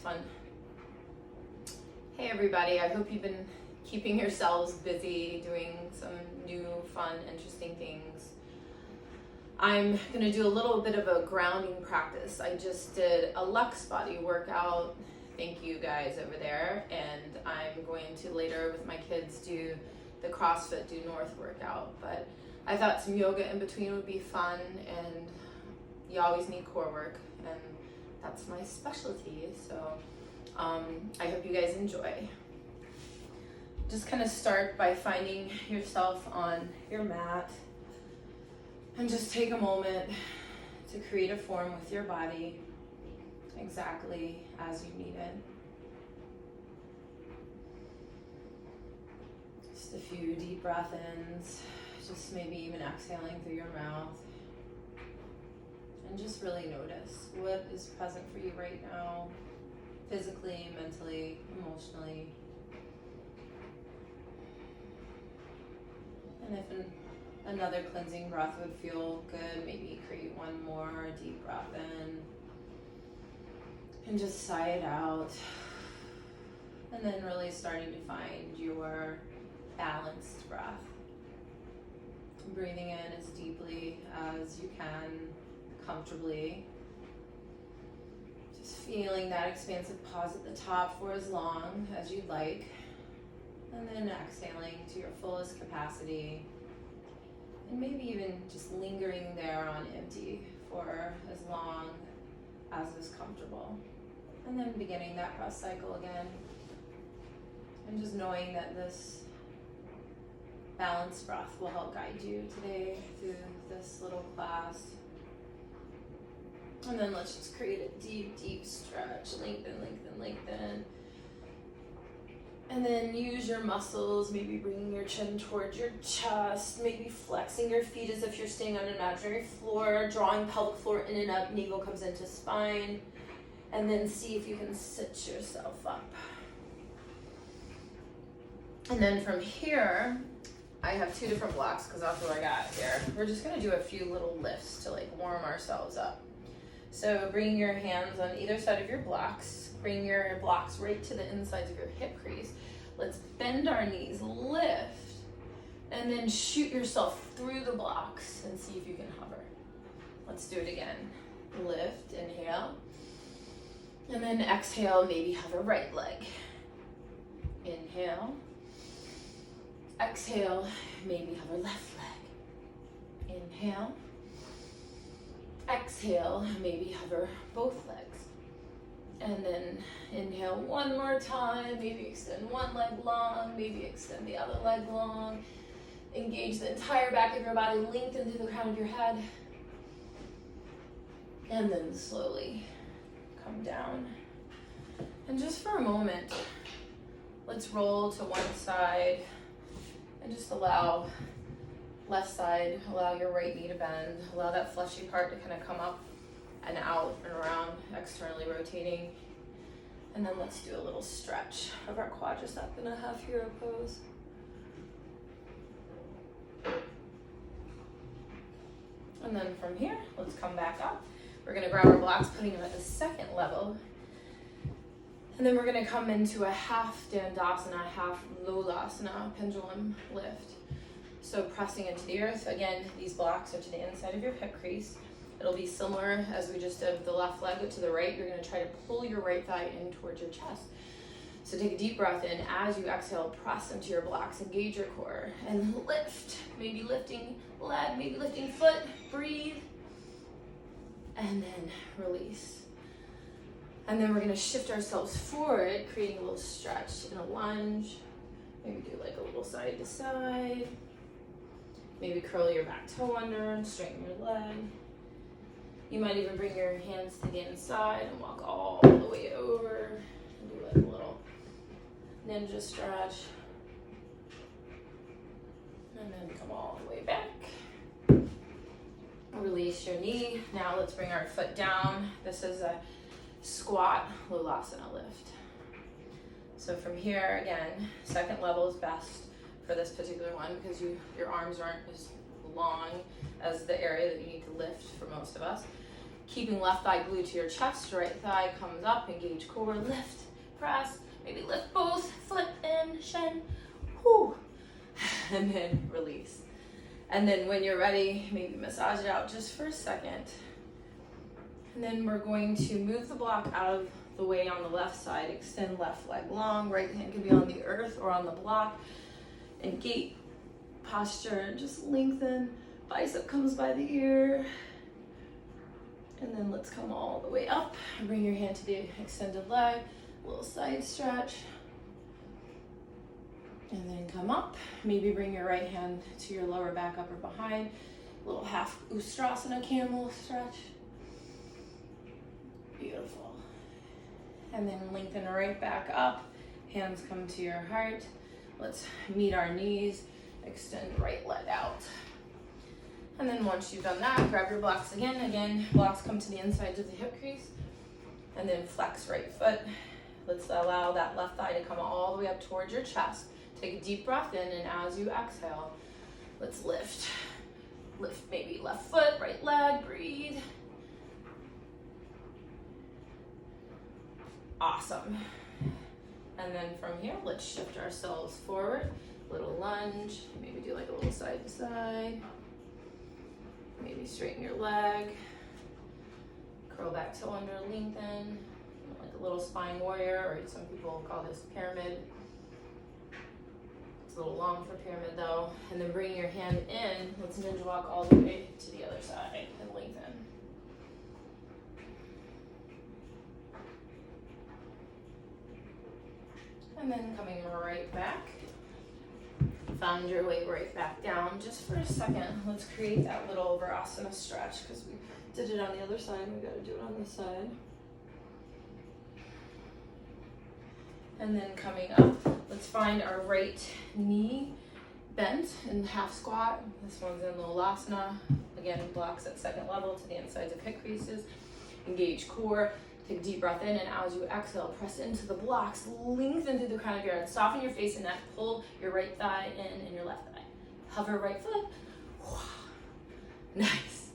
fun. Hey everybody, I hope you've been keeping yourselves busy doing some new, fun, interesting things. I'm going to do a little bit of a grounding practice. I just did a Lux body workout. Thank you guys over there. And I'm going to later with my kids do the CrossFit Due North workout. But I thought some yoga in between would be fun, and you always need core work, and that's my specialty. So I hope you guys enjoy. Just kind of start by finding yourself on your mat, and just take a moment to create a form with your body exactly as you need it. Just a few deep breath ins, just maybe even exhaling through your mouth. And just really notice what is present for you right now, physically, mentally, emotionally. And if another cleansing breath would feel good, maybe create one more deep breath in. And just sigh it out. And then really starting to find your balanced breath. Breathing in as deeply as you can, comfortably. Just feeling that expansive pause at the top for as long as you'd like. And then exhaling to your fullest capacity. And maybe even just lingering there on empty for as long as is comfortable. And then beginning that breath cycle again. And just knowing that this balanced breath will help guide you today through this little class. And then let's just create a deep, deep stretch. Lengthen, lengthen, lengthen. And then use your muscles, maybe bringing your chin towards your chest, maybe flexing your feet as if you're staying on an imaginary floor, drawing pelvic floor in and up, navel comes into spine. And then see if you can sit yourself up. And then from here, I have two different blocks because that's what I got here. We're just gonna do a few little lifts to like warm ourselves up. So bring your hands on either side of your blocks. Bring your blocks right to the insides of your hip crease. Let's bend our knees, lift, and then shoot yourself through the blocks and see if you can hover. Let's do it again. Lift, inhale. And then exhale, maybe hover right leg. Inhale. Exhale, maybe hover left leg. Inhale. Exhale, maybe hover both legs. And then inhale one more time, maybe extend one leg long, maybe extend the other leg long. Engage the entire back of your body, lengthen through the crown of your head. And then slowly come down. And just for a moment, let's roll to one side and just allow left side, allow your right knee to bend, allow that fleshy part to kind of come up and out and around, externally rotating. And then let's do a little stretch of our quadricep in a half hero pose. And then from here, let's come back up. We're gonna grab our blocks, putting them at the second level. And then we're gonna come into a half Dandasana, half Lolasana, pendulum lift. So pressing into the earth. Again, these blocks are to the inside of your hip crease. It'll be similar as we just did with the left leg, but to the right, you're gonna try to pull your right thigh in towards your chest. So take a deep breath in. As you exhale, press into your blocks, engage your core, and lift. Maybe lifting leg, maybe lifting foot, breathe, and then release. And then we're gonna shift ourselves forward, creating a little stretch in a lunge. Maybe do like a little side to side. Maybe curl your back toe under and straighten your leg. You might even bring your hands to the inside and walk all the way over and do like a little ninja stretch. And then come all the way back. Release your knee. Now let's bring our foot down. This is a squat Lolasana lift. So from here, again, second level is best for this particular one because your arms aren't as long as the area that you need to lift for most of us. Keeping left thigh glued to your chest, right thigh comes up, engage core, lift, press, maybe lift both, flip in, shin, whoo, and then release. And then when you're ready, maybe massage it out just for a second. And then we're going to move the block out of the way on the left side, extend left leg long, right hand can be on the earth or on the block, and gate posture, just lengthen, bicep comes by the ear. And then let's come all the way up and bring your hand to the extended leg, a little side stretch. And then come up, maybe bring your right hand to your lower back, upper behind, a little half Ustrasana camel stretch. Beautiful. And then lengthen right back up, hands come to your heart. Let's meet our knees, extend right leg out. And then once you've done that, grab your blocks again. Blocks come to the inside of the hip crease. And then flex right foot. Let's allow that left thigh to come all the way up towards your chest. Take a deep breath in, and as you exhale, let's lift. Lift maybe left foot, right leg, breathe. Awesome. And then from here, let's shift ourselves forward. Little lunge, maybe do like a little side to side. Maybe straighten your leg. Curl back toe under, lengthen. Like a little spine warrior, or some people call this pyramid. It's a little long for pyramid though. And then bring your hand in. Let's ninja walk all the way to the other side and lengthen. And then coming right back. Find your way right back down just for a second. Let's create that little Virasana stretch because we did it on the other side. We got to do it on this side. And then coming up, let's find our right knee bent in half squat. This one's in Lolasana. Again, blocks at second level to the insides of hip creases. Engage core. Take a deep breath in, and as you exhale, press into the blocks, lengthen through the crown of your head, soften your face and neck, pull your right thigh in and your left thigh. Hover right foot. Nice.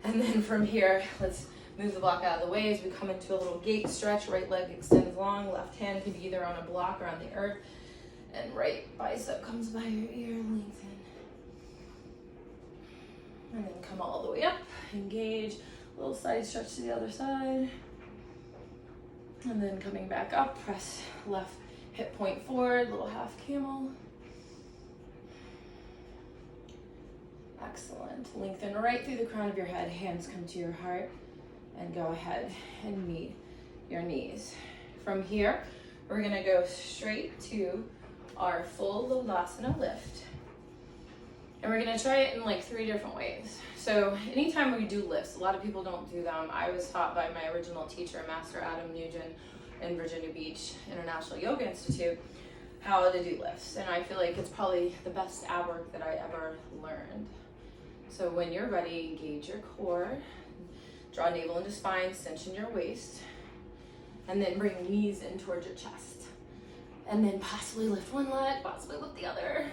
And then from here, let's move the block out of the way as we come into a little gate stretch. Right leg extends long, left hand can be either on a block or on the earth, and right bicep comes by your ear, lengthen. And then come all the way up, engage, little side stretch to the other side. And then coming back up, press left hip point forward, little half camel. Excellent. Lengthen right through the crown of your head, hands come to your heart, and go ahead and meet your knees. From here, we're gonna go straight to our full Lolasana lift. And we're gonna try it in like 3 different ways. So anytime we do lifts, a lot of people don't do them. I was taught by my original teacher, Master Adam Nugent in Virginia Beach International Yoga Institute, how to do lifts. And I feel like it's probably the best ab work that I ever learned. So when you're ready, engage your core, draw navel into spine, cinch in your waist, and then bring knees in towards your chest. And then possibly lift one leg, possibly lift the other.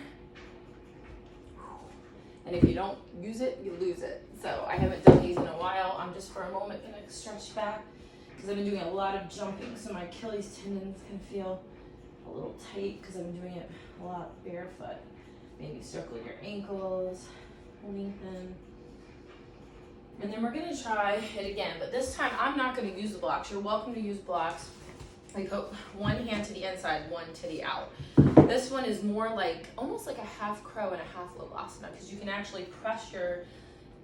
And if you don't use it, you lose it. So I haven't done these in a while. I'm just for a moment gonna stretch back because I've been doing a lot of jumping. So my Achilles tendons can feel a little tight because I've been doing it a lot barefoot. Maybe circle your ankles, lengthen. And then we're gonna try it again, but this time I'm not gonna use the blocks. You're welcome to use blocks. I put one hand to the inside, one to the out. This one is more like, almost like a half crow and a half Lolasana, because you can actually press your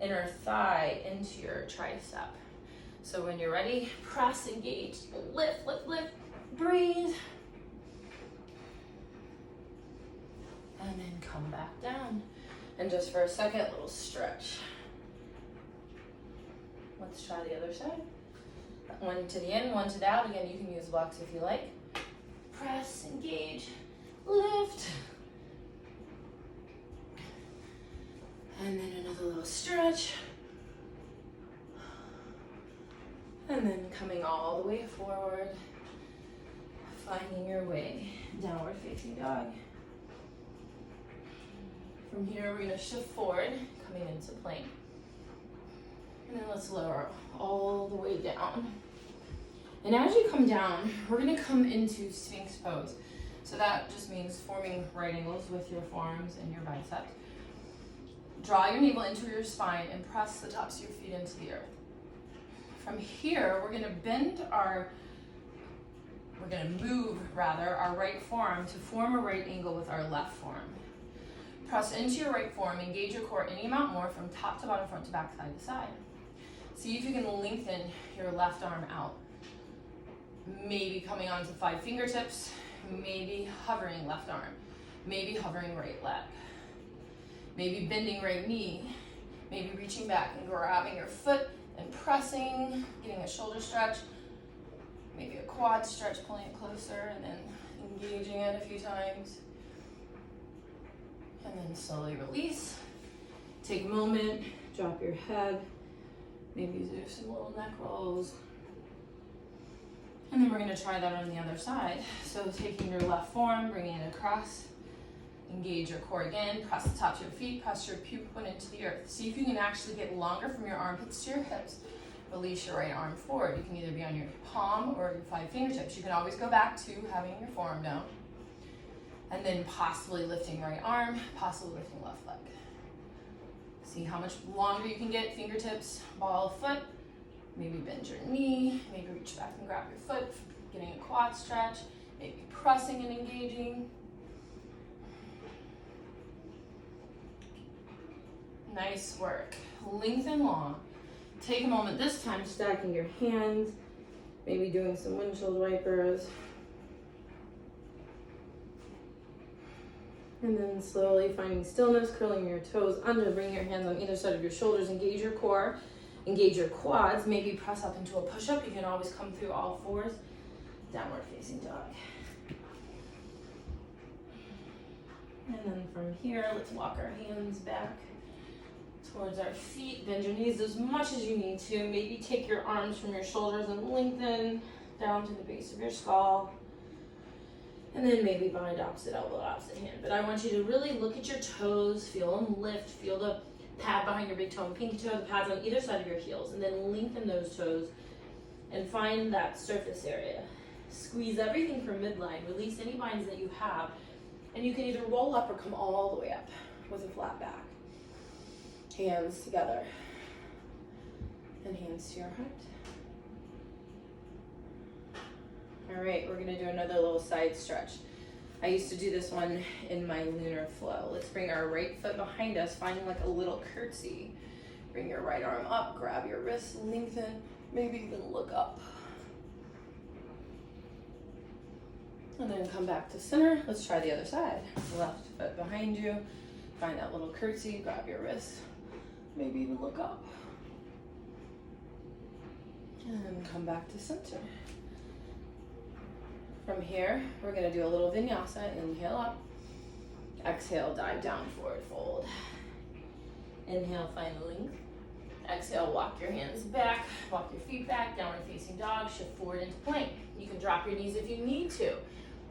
inner thigh into your tricep. So when you're ready, press, engage, lift, lift, lift, breathe. And then come back down. And just for a second, little stretch. Let's try the other side. One to the in, one to the out. Again, you can use blocks if you like. Press, engage, lift. And then another little stretch. And then coming all the way forward, finding your way, downward facing dog. From here, we're gonna shift forward, coming into plank. And then let's lower all the way down. And as you come down, we're gonna come into Sphinx pose. So that just means forming right angles with your forearms and your biceps. Draw your navel into your spine and press the tops of your feet into the earth. From here, we're gonna move our right forearm to form a right angle with our left forearm. Press into your right forearm, engage your core any amount more from top to bottom, front to back, side to side. See if you can lengthen your left arm out. Maybe coming onto 5 fingertips, maybe hovering left arm, maybe hovering right leg, maybe bending right knee, maybe reaching back and grabbing your foot and pressing, getting a shoulder stretch, maybe a quad stretch, pulling it closer and then engaging it a few times. And then slowly release. Take a moment, drop your head, maybe do some little neck rolls. And then we're gonna try that on the other side. So taking your left forearm, bringing it across, engage your core again, press the tops of your feet, press your pubic bone into the earth. See if you can actually get longer from your armpits to your hips. Release your right arm forward. You can either be on your palm or your 5 fingertips. You can always go back to having your forearm down. And then possibly lifting right arm, possibly lifting left leg. See how much longer you can get, fingertips, ball of foot. Maybe bend your knee, maybe reach back and grab your foot, getting a quad stretch, maybe pressing and engaging. Nice work. Lengthen long. Take a moment this time, stacking your hands, maybe doing some windshield wipers. And then slowly finding stillness, curling your toes under, bringing your hands on either side of your shoulders, engage your core, engage your quads, maybe press up into a push-up. You can always come through all fours, downward facing dog. And then from here, let's walk our hands back towards our feet. Bend your knees as much as you need to. Maybe take your arms from your shoulders and lengthen down to the base of your skull. And then maybe bind opposite elbow, opposite hand. But I want you to really look at your toes, feel them lift, feel the pad behind your big toe and pinky toe, the pads on either side of your heels, and then lengthen those toes and find that surface area. Squeeze everything from midline, release any binds that you have, and you can either roll up or come all the way up with a flat back. Hands together and hands to your heart. All right, we're gonna do another little side stretch. I used to do this one in my lunar flow. Let's bring our right foot behind us, finding like a little curtsy. Bring your right arm up, grab your wrist, lengthen, maybe even look up. And then come back to center. Let's try the other side. Left foot behind you, find that little curtsy, grab your wrist, maybe even look up. And then come back to center. From here, we're gonna do a little vinyasa. Inhale up, exhale, dive down, forward fold. Inhale, find length. Exhale, walk your hands back, walk your feet back, downward facing dog, shift forward into plank. You can drop your knees if you need to,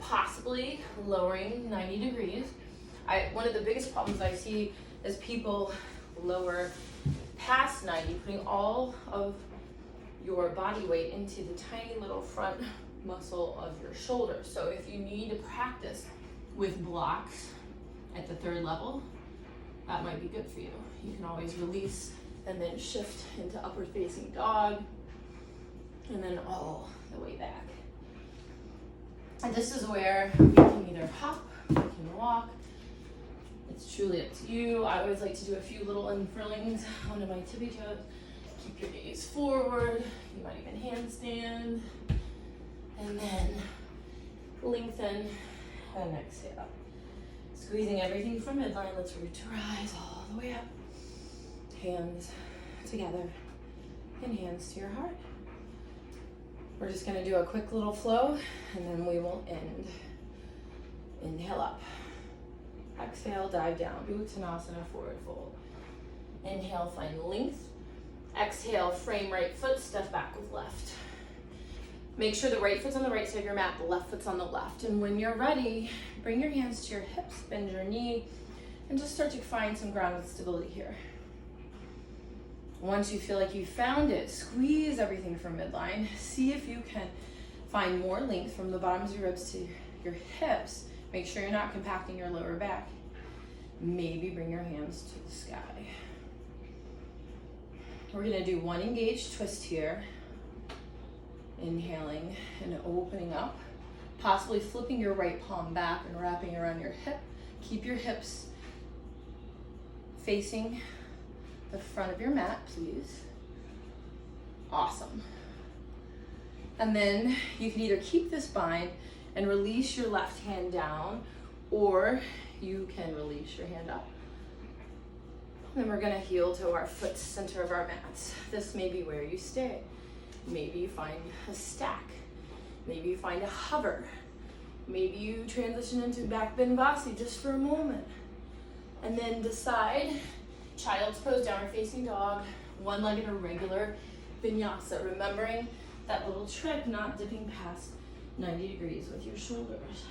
possibly lowering 90 degrees. One of the biggest problems I see is people lower past 90, putting all of your body weight into the tiny little front muscle of your shoulder. So if you need to practice with blocks at the 3rd level, that might be good for you. You can always release and then shift into upward facing dog and then all the way back. And this is where you can either hop, you can walk. It's truly up to you. I always like to do a few little unfurlings onto my tippy toes. Keep your gaze forward. You might even handstand. And then lengthen and exhale. Squeezing everything from midline. Let's root to rise all the way up. Hands together and hands to your heart. We're just gonna do a quick little flow and then we will end. Inhale up. Exhale, dive down. Uttanasana, forward fold. Inhale, find length. Exhale, frame right foot, step back with left. Make sure the right foot's on the right side of your mat, the left foot's on the left. And when you're ready, bring your hands to your hips, bend your knee, and just start to find some grounded stability here. Once you feel like you found it, squeeze everything from midline. See if you can find more length from the bottoms of your ribs to your hips. Make sure you're not compacting your lower back. Maybe bring your hands to the sky. We're gonna do one engaged twist here. Inhaling and opening up. Possibly flipping your right palm back and wrapping around your hip. Keep your hips facing the front of your mat, please. Awesome. And then you can either keep this bind and release your left hand down, or you can release your hand up. Then we're gonna heel to our foot center of our mats. This may be where you stay. Maybe you find a stack. Maybe you find a hover. Maybe you transition into back bend Vasi just for a moment. And then decide, child's pose, downward facing dog, one leg in a regular vinyasa. Remembering that little trick, not dipping past 90 degrees with your shoulders.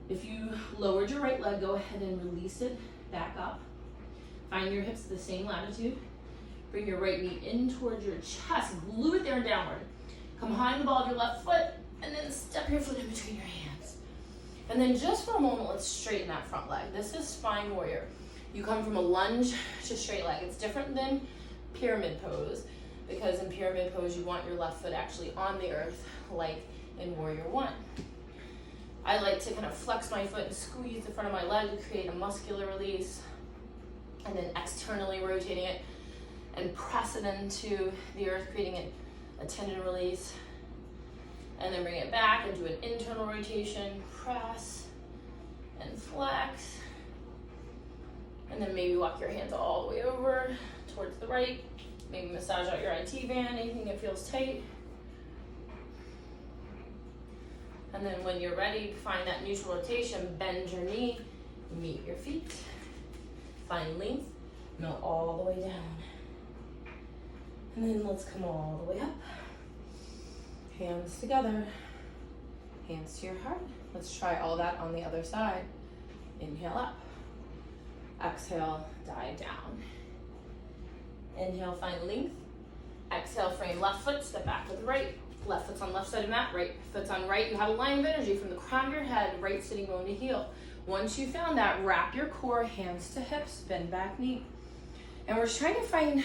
If you lowered your right leg, go ahead and release it back up. Find your hips at the same latitude. Bring your right knee in towards your chest. Glue it there and downward. Come behind the ball of your left foot, and then step your foot in between your hands. And then just for a moment, let's straighten that front leg. This is spine warrior. You come from a lunge to straight leg. It's different than pyramid pose, because in pyramid pose, you want your left foot actually on the earth, like in warrior one. I like to kind of flex my foot and squeeze the front of my leg to create a muscular release, and then externally rotating it and press it into the earth, creating a tendon release. And then bring it back and do an internal rotation, press and flex. And then maybe walk your hands all the way over towards the right. Maybe massage out your IT band, anything that feels tight. And then when you're ready, find that neutral rotation, bend your knee, meet your feet. Find length, melt all the way down. And then let's come all the way up. Hands together, hands to your heart. Let's try all that on the other side. Inhale up, exhale, dive down. Inhale, find length. Exhale, frame left foot, step back to the right. Left foot's on left side of mat, right foot's on right. You have a line of energy from the crown of your head, right sitting bone to heel. Once you found that, wrap your core, hands to hips, bend back knee. And we're trying to find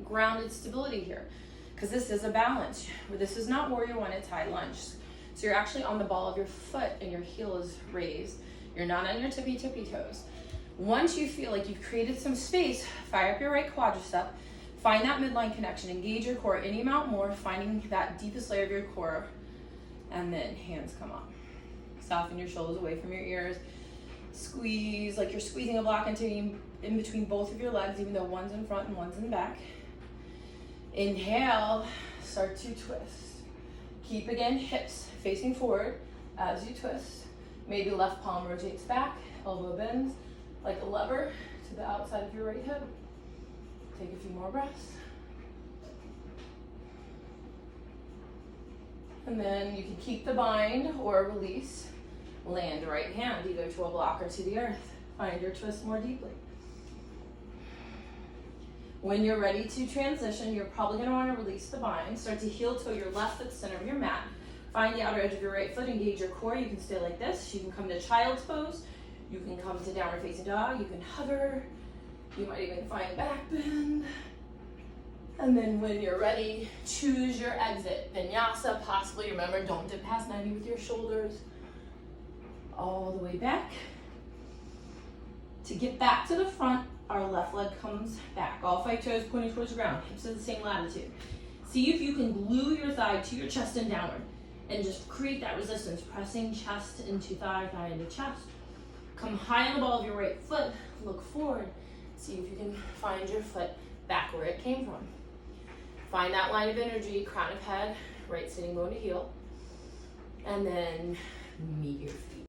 grounded stability here, because this is a balance. This is not warrior one, it's high lunge. So you're actually on the ball of your foot and your heel is raised. You're not on your tippy toes. Once you feel like you've created some space, fire up your right quadricep, find that midline connection, engage your core any amount more, finding that deepest layer of your core, and then hands come up. Soften your shoulders away from your ears. Squeeze like you're squeezing a block in between both of your legs, even though one's in front and one's in back. Inhale, start to twist. Keep again hips facing forward as you twist. Maybe left palm rotates back, elbow bends like a lever to the outside of your right hip. Take a few more breaths. And then you can keep the bind or release. Land the right hand either to a block or to the earth. Find your twist more deeply. When you're ready to transition, you're probably going to want to release the bind. Start to heel toe your left foot center of your mat. Find the outer edge of your right foot, engage your core. You can stay like this. You can come to child's pose. You can come to downward facing dog. You can hover. You might even find back bend. And then when you're ready, choose your exit. Vinyasa, possibly. Remember, don't dip past 90 with your shoulders. All the way back. To get back to the front, our left leg comes back. All 5 toes pointing towards the ground. Hips at the same latitude. See if you can glue your thigh to your chest and downward. And just create that resistance. Pressing chest into thigh, thigh into chest. Come high on the ball of your right foot. Look forward. See if you can find your foot back where it came from. Find that line of energy, crown of head, right sitting bone to heel. And then meet your feet.